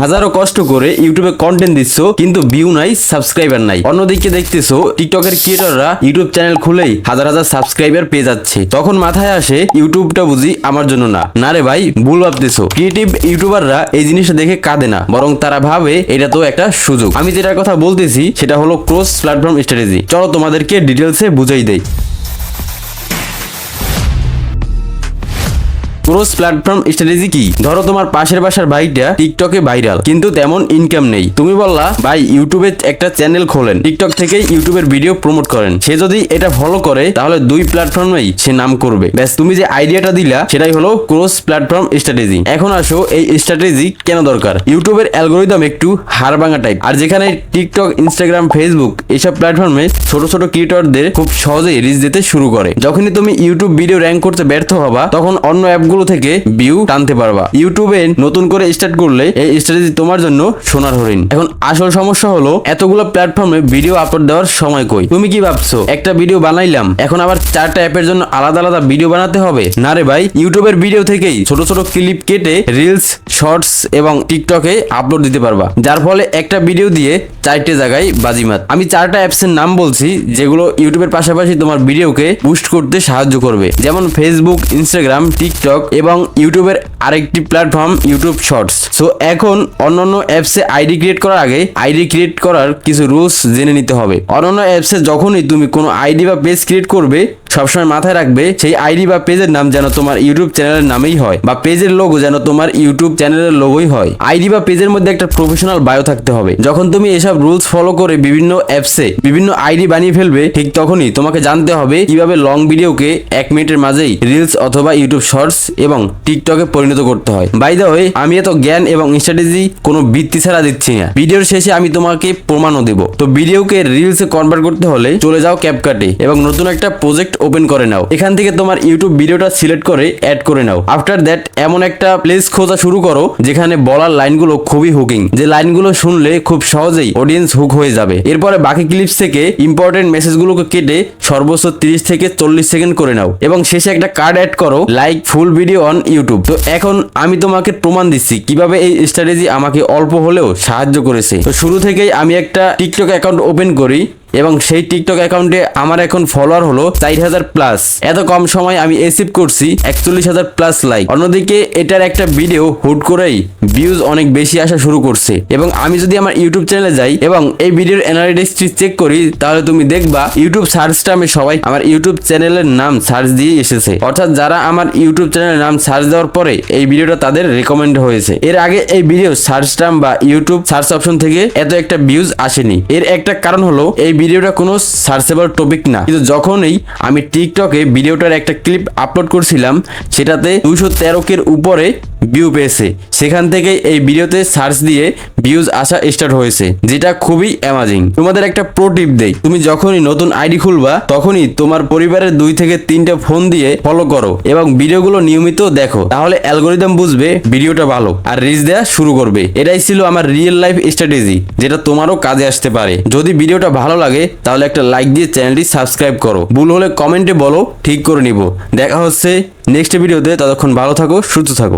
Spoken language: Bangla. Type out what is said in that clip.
হাজারো কষ্ট করে ইউটিউবে কন্টেন্ট দিচ্ছ কিন্তু ভিউ নাই, সাবস্ক্রাইবার নাই। অন্যদিকে দেখতেছো টিকটকের ক্রিয়েটররা ইউটিউব চ্যানেল খুলেই হাজার হাজার সাবস্ক্রাইবার পেয়ে যাচ্ছে। তখন মাথায় আসে ইউটিউবটা বুঝি আমার জন্য না। না রে ভাই, ভুল ভাবতেছো। ক্রিয়েটিভ ইউটিউবাররা এই জিনিসটা দেখে কাঁদে না, বরং তারা ভাবে এটা তো একটা সুযোগ। আমি যেটার কথা বলতেছি সেটা হলো ক্রস প্ল্যাটফর্ম স্ট্র্যাটেজি। চলো তোমাদেরকে ডিটেলসে বুঝাই দেই। ক্রস প্ল্যাটফর্ম স্ট্র্যাটেজি কি? ধরো তোমার পাশের বাসার ভাইটা টিকটকে ভাইরাল, কিন্তু তেমন ইনকাম নেই। তুমি বললা ভাই ইউটিউবে একটা চ্যানেল খোলেন, টিকটক থেকে ইউটিউবের ভিডিও প্রমোট করেন। সে যদি এটা ফলো করে তাহলে দুই প্ল্যাটফর্মেই সে নাম করবে। ব্যাস, তুমি যে আইডিয়াটা দিলা সেটাই হলো ক্রস প্ল্যাটফর্ম স্ট্র্যাটেজি। এখন আসো এই স্ট্র্যাটেজি কেন দরকার। ইউটিউবের অ্যালগোরিদম একটু হাড়ভাঙা টাইপ, আর যেখানে টিকটক, ইনস্টাগ্রাম, ফেসবুক এইসব প্ল্যাটফর্মে ছোট ছোট ক্রিয়েটরদের খুব সহজেই রিচ দিতে শুরু করে। যখনই তুমি ইউটিউব ভিডিও র্যাঙ্ক করতে ব্যর্থ হবা তখন অন্য অ্যাপগুলো থেকে ভিউ টানতে পারবা। ইউটিউবে নতুন করে স্টার্ট করলে এই স্ট্র্যাটেজি তোমার জন্য সোনার হরিণ। এখন আসল সমস্যা হলো এতগুলো প্ল্যাটফর্মে ভিডিও আপলোড দেওয়ার সময় কই। তুমি কি ভাবছো একটা ভিডিও বানাইলাম, এখন আবার 4টা অ্যাপের জন্য আলাদা আলাদা ভিডিও বানাতে হবে? না রে ভাই, ইউটিউবের ভিডিও থেকেই ছোট ছোট ক্লিপ কেটে রিলস, শর্টস এবং টিকটকে আপলোড দিতে পারবা, যার ফলে একটা ভিডিও দিয়ে 4টে জায়গায় বাজিমাত। আমি 4টা অ্যাপসের নাম বলছি যেগুলো ইউটিউবের পাশাপাশি তোমার ভিডিওকে বুস্ট করতে সাহায্য করবে, যেমন ফেসবুক, ইনস্টাগ্রাম, টিকটক এবং ইউটিউবের আরেকটি প্ল্যাটফর্ম ইউটিউব শর্টস। সো এখন অন্যান্য অ্যাপসে আইডি ক্রিয়েট করার আগে আইডি ক্রিয়েট করার কিছু রুলস জেনে নিতে হবে। অন্যান্য অ্যাপসে যখনই তুমি কোনো আইডি বা পেজ ক্রিয়েট করবে সবসময় মাথায় রাখবে সেই আইডি বা পেজের নাম যেন তোমার ইউটিউব চ্যানেলের নামেই হয়, বা পেজের লোগো যেন তোমার ইউটিউব চ্যানেলের লোগোই হয়। আইডি বা পেজের মধ্যে একটা প্রফেশনাল বায়ো থাকতে হবে। যখন তুমি এসব রুলস ফলো করে বিভিন্ন অ্যাপসে বিভিন্ন আইডি বানিয়ে ফেলবে, ঠিক তখনই তোমাকে জানতে হবে কিভাবে লং ভিডিওকে 1 মিনিটের মাঝেই রিলস অথবা ইউটিউব শর্টস এবং টিকটকে পরিণত করতে হয়। বাই দ্য ওয়ে, আমি এত জ্ঞান এবং স্ট্র্যাটেজি কোনো বৃত্তি ছাড়া দিচ্ছি না। ভিডিওর শেষে আমি তোমাকে প্রমাণও দেব। তো ভিডিওকে রিলসে কনভার্ট করতে হলে চলে যাও ক্যাপকাটে এবং নতুন একটা প্রজেক্ট ওপেন করে নাও। এখান থেকে তোমার ইউটিউব ভিডিওটা সিলেক্ট করে অ্যাড করে নাও। আফটার দ্যাট এমন একটা প্লেস খোঁজা শুরু করো যেখানে বলার লাইনগুলো খুবই হুকিং, যে লাইনগুলো শুনলে খুব সহজেই অডিয়েন্স হুক হয়ে যাবে। এরপরে বাকি ক্লিপস থেকে ইম্পর্টেন্ট মেসেজগুলোকে কেটে সর্বোচ্চ 30 থেকে 40 সেকেন্ড করে নাও এবং শেষে একটা কার্ড অ্যাড করো, like full video on YouTube. তো এখন আমি তোমাকে প্রমাণ দিচ্ছি কিভাবে এই স্ট্র্যাটেজি আমাকে অল্প হলেও সাহায্য করেছে। তো শুরু থেকেই আমি একটা টিকটক অ্যাকাউন্ট ওপেন করি এবং সেই টিকটক অ্যাকাউন্টে আমার এখন ফলোয়ার হলো 4000 প্লাস। এত কম সময় আমি অ্যাচিভ করছি 41,000 প্লাস লাইক। অন্যদিকে এটার একটা ভিডিও হুট করেই ভিউজ অনেক বেশি আসা শুরু করছে। এবং আমি যদি আমার ইউটিউব চ্যানেলে যাই এবং এই ভিডিওর অ্যানালিটিক্স চেক করি তাহলে তুমি দেখবা ইউটিউব সার্চ টার্মে সবাই আমার ইউটিউব চ্যানেলের নাম সার্চ দিয়ে এসেছে। অর্থাৎ যারা আমার ইউটিউব চ্যানেলের নাম সার্চ দেওয়ার পরে এই ভিডিওটা তাদের রেকমেন্ড হয়েছে। এর আগে এই ভিডিও সার্চ টার্ম বা ইউটিউব সার্চ অপশন থেকে এত একটা ভিউজ আসেনি। এর একটা কারণ হলো এই ভিডিওটা কোনো সার্চেবল টপিক না। কিন্তু যখনই আমি টিকটকে ভিডিওটার একটা ক্লিপ আপলোড করছিলাম সেটাতে 213 উপরে ভিউ পেয়েছে। সেখান থেকে এই ভিডিওতে সার্চ দিয়ে ভিউজ আসা স্টার্ট হয়েছে, যেটা খুবই অ্যামাজিং। তোমাদের একটা প্রো টিপ দেই, তুমি যখনই নতুন আইডি খুলবা তখনই তোমার পরিবারের 2 থেকে 3টা ফোন দিয়ে ফলো করো এবং ভিডিওগুলো নিয়মিত দেখো, তাহলে অ্যালগোরিদম বুঝবে ভিডিওটা ভালো আর রিচ দেওয়া শুরু করবে। এটাই ছিল আমার রিয়েল লাইফ স্ট্র্যাটেজি, যেটা তোমারও কাজে আসতে পারে। যদি ভিডিওটা ভালো লাগে তাহলে একটা লাইক দিয়ে চ্যানেলটি সাবস্ক্রাইব করো। ভুল হলে কমেন্টে বলো, ঠিক করে নিব। দেখা হচ্ছে নেক্সট ভিডিওতে। ততক্ষণ ভালো থাকো, সুস্থ থাকো।